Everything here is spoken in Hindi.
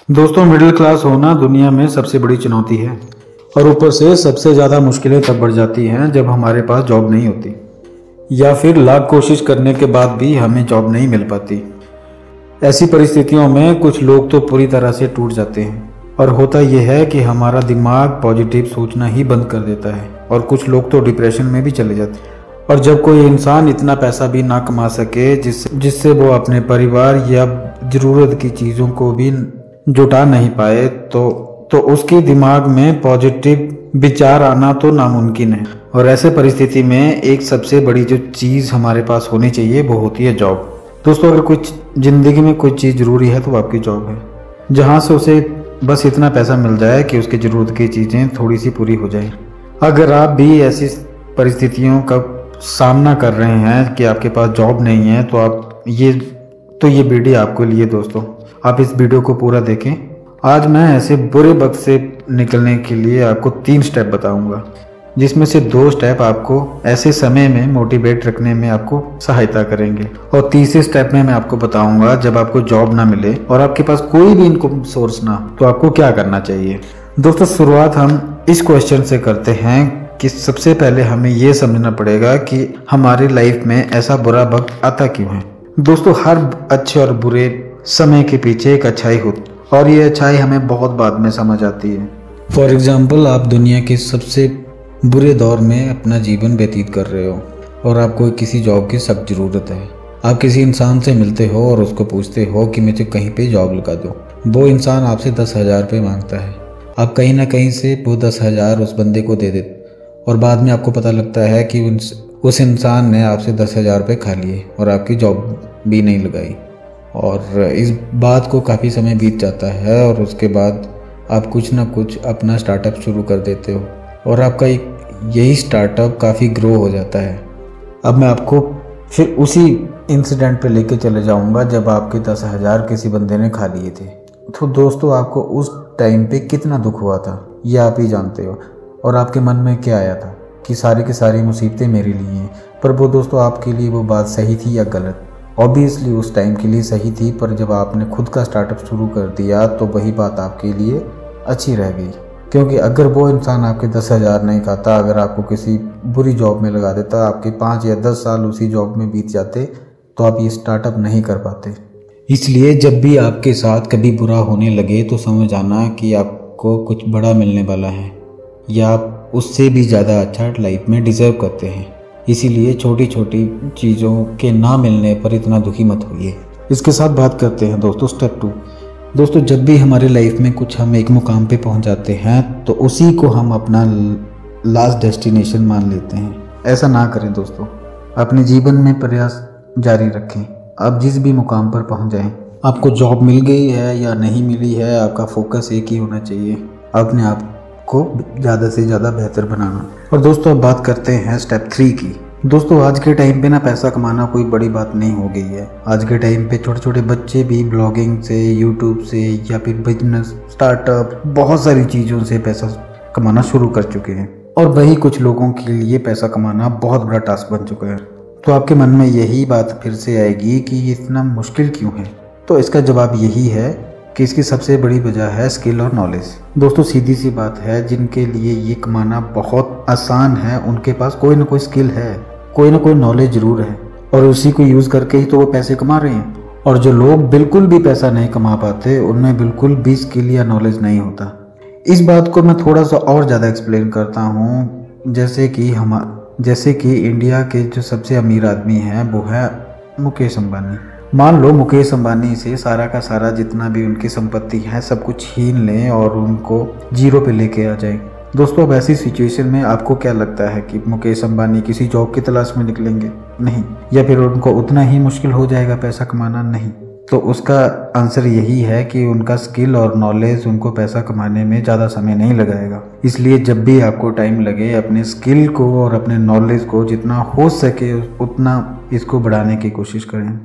दोस्तों, मिडिल क्लास होना दुनिया में सबसे बड़ी चुनौती है और ऊपर से सबसे ज़्यादा मुश्किलें तब बढ़ जाती हैं जब हमारे पास जॉब नहीं होती या फिर लाख कोशिश करने के बाद भी हमें जॉब नहीं मिल पाती। ऐसी परिस्थितियों में कुछ लोग तो पूरी तरह से टूट जाते हैं और होता यह है कि हमारा दिमाग पॉजिटिव सोचना ही बंद कर देता है और कुछ लोग तो डिप्रेशन में भी चले जाते हैं। और जब कोई इंसान इतना पैसा भी ना कमा सके जिससे वो अपने परिवार या ज़रूरत की चीज़ों को भी जुटा नहीं पाए तो उसके दिमाग में पॉजिटिव विचार आना तो नामुमकिन है। और ऐसे परिस्थिति में एक सबसे बड़ी जो चीज़ हमारे पास होनी चाहिए वो होती है जॉब। दोस्तों, अगर कुछ ज़िंदगी में कोई चीज़ ज़रूरी है तो आपकी जॉब है, जहाँ से उसे बस इतना पैसा मिल जाए कि उसकी ज़रूरत की चीज़ें थोड़ी सी पूरी हो जाए। अगर आप भी ऐसी परिस्थितियों का सामना कर रहे हैं कि आपके पास जॉब नहीं है तो ये वीडियो आपके लिए। दोस्तों, आप इस वीडियो को पूरा देखें। आज मैं ऐसे बुरे वक्त से निकलने के लिए आपको 3 स्टेप बताऊंगा, जिसमें से 2 स्टेप आपको ऐसे समय में मोटिवेट रखने में आपको सहायता करेंगे और तीसरे स्टेप में मैं आपको बताऊंगा जब आपको जॉब ना मिले और आपके पास कोई भी इनकम सोर्स ना तो आपको क्या करना चाहिए। दोस्तों, शुरुआत हम इस क्वेश्चन से करते हैं कि सबसे पहले हमें ये समझना पड़ेगा कि हमारी लाइफ में ऐसा बुरा वक्त आता क्यों है। दोस्तों, हर अच्छे और बुरे समय के पीछे एक अच्छाई होती और ये अच्छाई हमें बहुत बाद में समझ आती है। फॉर एग्जाम्पल, आप दुनिया के सबसे बुरे दौर में अपना जीवन व्यतीत कर रहे हो और आपको किसी जॉब की सख्त ज़रूरत है। आप किसी इंसान से मिलते हो और उसको पूछते हो कि मुझे कहीं पे जॉब लगा दो। वो इंसान आपसे 10,000 रुपये मांगता है। आप कहीं ना कहीं से वो 10,000 उस बंदे को दे देते और बाद में आपको पता लगता है कि उस इंसान ने आपसे 10,000 रुपये खा लिए और आपकी जॉब भी नहीं लगाई। और इस बात को काफ़ी समय बीत जाता है और उसके बाद आप कुछ ना कुछ अपना स्टार्टअप शुरू कर देते हो और आपका यही स्टार्टअप काफ़ी ग्रो हो जाता है। अब मैं आपको फिर उसी इंसिडेंट पे लेके चले जाऊंगा जब आपके 10,000 किसी बंदे ने खा लिए थे। तो दोस्तों, आपको उस टाइम पे कितना दुख हुआ था ये आप ही जानते हो और आपके मन में क्या आया था कि सारी की सारी मुसीबतें मेरे लिए हैं। पर वो दोस्तों, आपके लिए वो बात सही थी या गलत? ऑब्वियसली उस टाइम के लिए सही थी, पर जब आपने खुद का स्टार्टअप शुरू कर दिया तो वही बात आपके लिए अच्छी रह गई। क्योंकि अगर वो इंसान आपके 10,000 नहीं खाता, अगर आपको किसी बुरी जॉब में लगा देता, आपके 5 या 10 साल उसी जॉब में बीत जाते तो आप ये स्टार्टअप नहीं कर पाते। इसलिए जब भी आपके साथ कभी बुरा होने लगे तो समझ आना कि आपको कुछ बड़ा मिलने वाला है या आप उससे भी ज़्यादा अच्छा लाइफ में डिज़र्व करते हैं। इसीलिए छोटी छोटी चीज़ों के ना मिलने पर इतना दुखी मत होइए। इसके साथ बात करते हैं दोस्तों स्टेप 2। दोस्तों, जब भी हमारी लाइफ में कुछ हम एक मुकाम पे पहुंच जाते हैं तो उसी को हम अपना लास्ट डेस्टिनेशन मान लेते हैं। ऐसा ना करें दोस्तों, अपने जीवन में प्रयास जारी रखें। आप जिस भी मुकाम पर पहुंच जाएं, आपको जॉब मिल गई है या नहीं मिली है, आपका फोकस एक ही होना चाहिए, अपने आप को ज़्यादा से ज़्यादा बेहतर बनाना। और दोस्तों, अब बात करते हैं स्टेप 3 की। दोस्तों, आज के टाइम पे ना पैसा कमाना कोई बड़ी बात नहीं हो गई है। आज के टाइम पे छोटे छोटे बच्चे भी ब्लॉगिंग से, यूट्यूब से या फिर बिजनेस, स्टार्टअप, बहुत सारी चीज़ों से पैसा कमाना शुरू कर चुके हैं और वही कुछ लोगों के लिए पैसा कमाना बहुत बड़ा टास्क बन चुका है। तो आपके मन में यही बात फिर से आएगी कि ये इतना मुश्किल क्यों है। तो इसका जवाब यही है कि इसकी सबसे बड़ी वजह है स्किल और नॉलेज। दोस्तों, सीधी सी बात है, जिनके लिए ये कमाना बहुत आसान है उनके पास कोई ना कोई स्किल है, कोई ना कोई नॉलेज जरूर है और उसी को यूज़ करके ही तो वो पैसे कमा रहे हैं। और जो लोग बिल्कुल भी पैसा नहीं कमा पाते उनमें बिल्कुल भी स्किल या नॉलेज नहीं होता। इस बात को मैं थोड़ा सा और ज़्यादा एक्सप्लेन करता हूँ। जैसे कि इंडिया के जो सबसे अमीर आदमी हैं वो है मुकेश अंबानी। मान लो मुकेश अंबानी से सारा का सारा जितना भी उनकी संपत्ति है सब कुछ छीन लें और उनको जीरो पे लेके आ जाए। दोस्तों, अब ऐसी सिचुएशन में आपको क्या लगता है कि मुकेश अंबानी किसी जॉब की तलाश में निकलेंगे? नहीं। या फिर उनको उतना ही मुश्किल हो जाएगा पैसा कमाना? नहीं। तो उसका आंसर यही है कि उनका स्किल और नॉलेज उनको पैसा कमाने में ज़्यादा समय नहीं लगाएगा। इसलिए जब भी आपको टाइम लगे, अपने स्किल को और अपने नॉलेज को जितना हो सके उतना इसको बढ़ाने की कोशिश करें।